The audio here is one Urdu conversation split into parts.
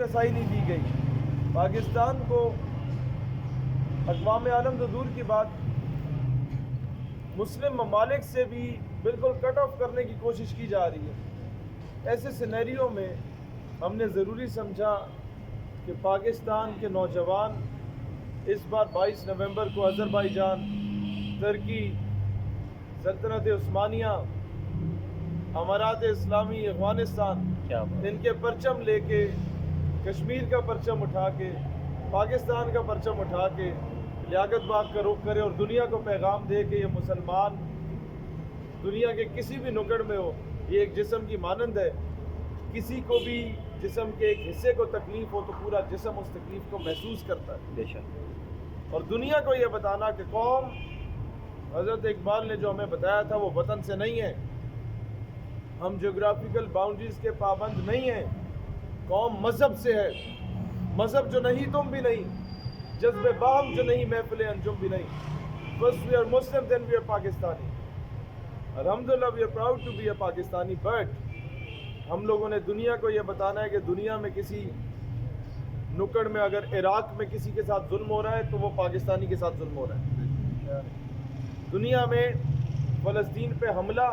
رسائی نہیں دی گئی. پاکستان کو اقوام عالم تو دور کی بات مسلم ممالک سے بھی بالکل کٹ آف کرنے کی کوشش کی جا رہی ہے. ایسے سینیریو میں ہم نے ضروری سمجھا کہ پاکستان کے نوجوان اس بار 22 نومبر کو آذربائیجان، ترکی، سلطنت عثمانیہ، امارات اسلامی افغانستان ان کے پرچم لے کے، کشمیر کا پرچم اٹھا کے، پاکستان کا پرچم اٹھا کے لیاقت باغ کا رخ کرے اور دنیا کو پیغام دے کہ یہ مسلمان دنیا کے کسی بھی نکڑ میں ہو، یہ ایک جسم کی مانند ہے. کسی کو بھی جسم کے ایک حصے کو تکلیف ہو تو پورا جسم اس تکلیف کو محسوس کرتا ہے. بے شک. اور دنیا کو یہ بتانا کہ قوم، حضرت اقبال نے جو ہمیں بتایا تھا، وہ وطن سے نہیں ہے، ہم جغرافیکل باؤنڈریز کے پابند نہیں ہیں، قوم مذہب سے ہے. مذہب جو نہیں تم بھی نہیں، جذب باہم جو نہیں محفل انجم بھی نہیں. First we are Muslim, then we are Pakistani. الحمدللہ we are proud to be a Pakistani, but ہم لوگوں نے دنیا کو یہ بتانا ہے کہ دنیا میں کسی نکڑ میں اگر عراق میں کسی کے ساتھ ظلم ہو رہا ہے تو وہ پاکستانی کے ساتھ ظلم ہو رہا ہے. دنیا میں فلسطین پہ حملہ،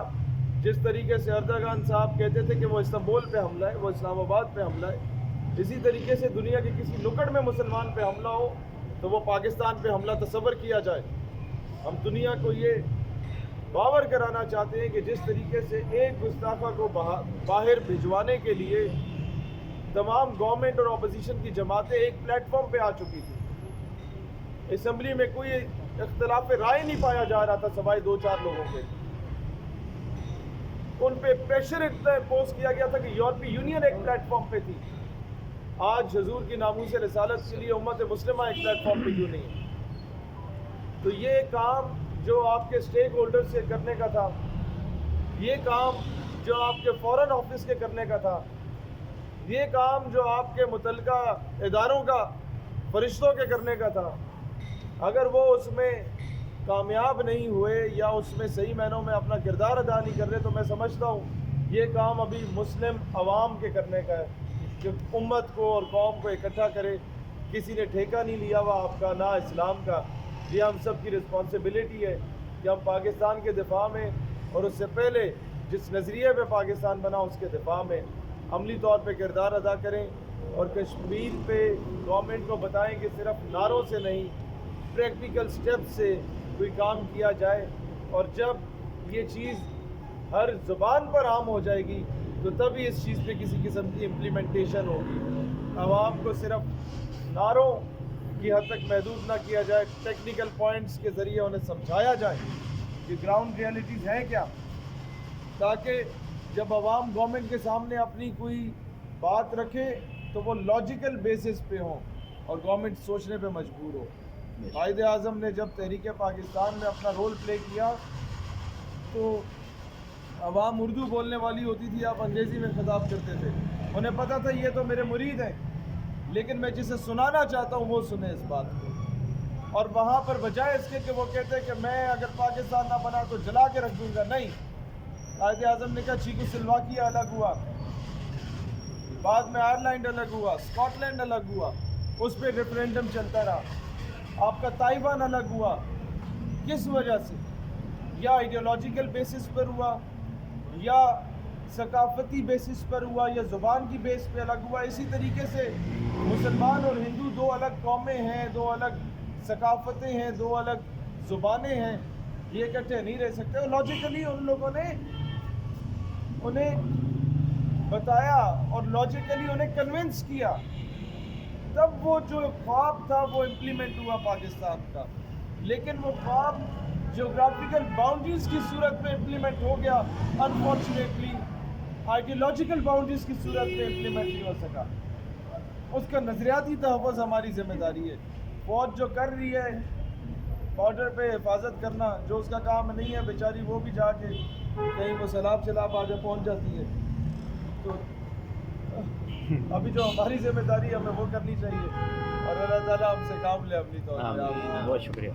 جس طریقے سے اردگان صاحب کہتے تھے کہ وہ استنبول پہ حملہ ہے، وہ اسلام آباد پہ حملہ ہے، اسی طریقے سے دنیا کے کسی نکڑ میں مسلمان پہ حملہ ہو تو وہ پاکستان پہ حملہ تصور کیا جائے. ہم دنیا کو یہ باور کرانا چاہتے ہیں کہ جس طریقے سے ایک گستاخہ کو باہر بھجوانے کے لیے تمام گورنمنٹ اور اپوزیشن کی جماعتیں ایک پلیٹ فارم پہ آ چکی تھی. اسمبلی میں کوئی اختلاف رائے نہیں پایا جا رہا تھا سوائے 2-4 لوگوں کے. ان پہ پریشر اتنا امپوز کیا گیا تھا کہ یورپی یونین ایک پلیٹ فارم پہ تھی. آج حضور کی ناموس رسالت کے لیے امت مسلمہ ایک پلیٹ فارم پہ کیوں نہیں ہے؟ تو یہ کام جو آپ کے سٹیک ہولڈر سے کرنے کا تھا، یہ کام جو آپ کے فورن آفس کے کرنے کا تھا، یہ کام جو آپ کے متعلقہ اداروں کا فرشتوں کے کرنے کا تھا، اگر وہ اس میں کامیاب نہیں ہوئے یا اس میں صحیح معنوں میں اپنا کردار ادا نہیں کر رہے، تو میں سمجھتا ہوں یہ کام ابھی مسلم عوام کے کرنے کا ہے کہ امت کو اور قوم کو اکٹھا کرے. کسی نے ٹھیکہ نہیں لیا ہوا آپ کا، نہ اسلام کا. یہ ہم سب کی رسپانسبلٹی ہے کہ ہم پاکستان کے دفاع میں اور اس سے پہلے جس نظریے پہ پاکستان بنا اس کے دفاع میں عملی طور پہ کردار ادا کریں اور کشمیر پہ گورنمنٹ کو بتائیں کہ صرف نعروں سے نہیں، پریکٹیکل سٹیپ سے کوئی کام کیا جائے. اور جب یہ چیز ہر زبان پر عام ہو جائے گی تو تبھی اس چیز پہ کسی قسم کی امپلیمنٹیشن ہوگی. عوام کو صرف نعروں کی حد تک محدود نہ کیا جائے، ٹیکنیکل پوائنٹس کے ذریعے انہیں سمجھایا جائے کہ گراؤنڈ ریئلٹیز ہیں کیا، تاکہ جب عوام گورنمنٹ کے سامنے اپنی کوئی بات رکھے تو وہ لاجیکل بیسس پہ ہوں اور گورنمنٹ سوچنے پہ مجبور ہو. قائد اعظم نے جب تحریک پاکستان میں اپنا رول پلے کیا تو عوام اردو بولنے والی ہوتی تھی، آپ انگریزی میں خطاب کرتے تھے. انہیں پتہ تھا یہ تو میرے مرید ہیں، لیکن میں جسے سنانا چاہتا ہوں وہ سنے اس بات کو. اور وہاں پر بجائے اس کے کہ وہ کہتے کہ میں اگر پاکستان نہ بنا تو جلا کے رکھ دوں گا، نہیں، قائد اعظم نے کہا چیکو سلواکیہ الگ ہوا، بعد میں آئرلینڈ الگ ہوا، اسکاٹ لینڈ الگ ہوا، اس پہ ریفرینڈم چلتا رہا. آپ کا تائیوان الگ ہوا. کس وجہ سے؟ یا آئیڈیالوجیکل بیسس پر ہوا، یا ثقافتی بیسس پر ہوا، یا زبان کی بیس پہ الگ ہوا. اسی طریقے سے مسلمان اور ہندو دو الگ قومیں ہیں، دو الگ ثقافتیں ہیں، دو الگ زبانیں ہیں، یہ اکٹھے نہیں رہ سکتے. اور لاجیکلی ان لوگوں نے انہیں بتایا اور لاجیکلی انہیں کنونس کیا، تب وہ جو خواب تھا وہ امپلیمنٹ ہوا پاکستان کا. لیکن وہ خواب جیوگرافیکل باؤنڈریز کی صورت میں امپلیمنٹ ہو گیا، انفارچونیٹلی آئیڈیالوجیکل باؤنڈریز کی صورت میں امپلیمنٹ نہیں ہو سکا. اس کا نظریاتی تحفظ ہماری ذمہ داری ہے. فوج جو کر رہی ہے بارڈر پہ حفاظت کرنا، جو اس کا کام نہیں ہے بیچاری، وہ بھی جا کے کہیں وہ سیلاب آگے پہنچ جاتی ہے. تو ابھی جو ہماری ذمہ داری ہے ہمیں وہ کرنی چاہیے اور اللہ تعالیٰ ہم سے کام لے اپنی طور پہ. بہت شکریہ.